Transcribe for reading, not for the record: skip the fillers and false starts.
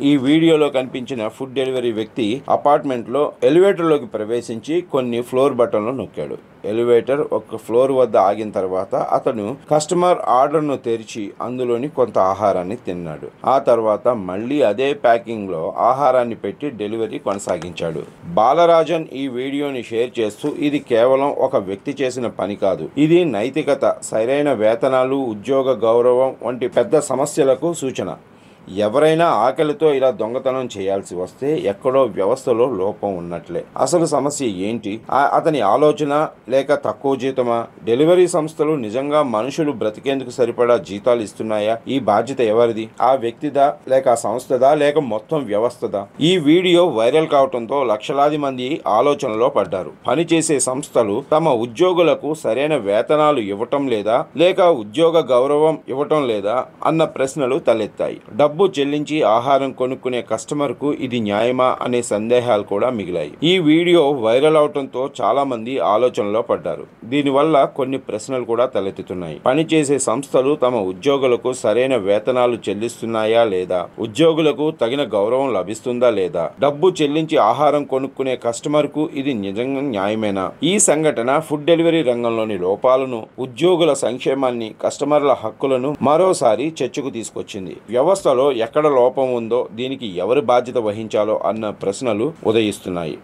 ఈ వీడియోలో కనిపించిన ఫుడ్ డెలివరీ వ్యక్తి అపార్ట్మెంట్ లో ఎలివేటర్ లోకి ప్రవేశించి కొన్ని ఫ్లోర్ బటన్లు నొక్కాడు. ఎలివేటర్ ఒక ఫ్లోర్ వద్ద ఆగిన తర్వాత అతను కస్టమర్ ఆర్డర్ను తెరిచి అందులోని కొంత ఆహారాన్ని తిన్నాడు. ఆ తర్వాత మళ్ళీ అదే ప్యాకింగ్ లో ఆహారాన్ని పెట్టి డెలివరీ కొనసాగించాడు. బాలరాజన్ ఈ వీడియోని షేర్ చేస్తూ ఇది కేవలం ఒక వ్యక్తి చేసిన పని కాదు, ఇది నైతికత, సరైన వేతనాలు, ఉద్యోగ గౌరవం వంటి పెద్ద సమస్యలకు సూచన. ఎవరైనా ఆకలితో ఇలా దొంగతనం చేయాల్సి వస్తే ఎక్కడో వ్యవస్థలో లోపం ఉన్నట్లే. అసలు సమస్య ఏంటి? అతని ఆలోచన లేక తక్కువ జీతమా? డెలివరీ సంస్థలు నిజంగా మనుషులు బ్రతికేందుకు సరిపడా జీతాలు ఇస్తున్నాయా? ఈ బాధ్యత ఎవరిది? ఆ వ్యక్తిదా లేక సంస్థదా లేక మొత్తం వ్యవస్థదా? ఈ వీడియో వైరల్ కావడంతో లక్షలాది మంది ఆలోచనలో పడ్డారు. పనిచేసే సంస్థలు తమ ఉద్యోగులకు సరైన వేతనాలు ఇవ్వటం లేదా లేక ఉద్యోగ గౌరవం ఇవ్వటం లేదా అన్న ప్రశ్నలు తలెత్తాయి. డబ్బు చెల్లించి ఆహారం కొనుక్కునే కస్టమర్ కు ఇది న్యాయమా అనే సందేహాలు కూడా మిగిలాయి. ఈ వీడియో వైరల్ అవడంతో చాలా మంది ఆలోచనలో పడ్డారు. దీనివల్ల కొన్ని ప్రశ్నలు కూడా తలెత్తుతున్నాయి. పనిచేసే సంస్థలు తమ ఉద్యోగులకు సరైన వేతనాలు చెల్లిస్తున్నాయా లేదా? ఉద్యోగులకు తగిన గౌరవం లభిస్తుందా లేదా? డబ్బు చెల్లించి ఆహారం కొనుక్కునే కస్టమర్ కు ఇది నిజంగా న్యాయమేనా? ఈ సంఘటన ఫుడ్ డెలివరీ రంగంలోని లోపాలను, ఉద్యోగుల సంక్షేమాన్ని, కస్టమర్ల హక్కులను మరోసారి చర్చకు తీసుకొచ్చింది. వ్యవస్థలో ఎక్కడ లోపం ఉందో, దీనికి ఎవరు బాధ్యత వహించాలో అన్న ప్రశ్నలు ఉదయిస్తున్నాయి.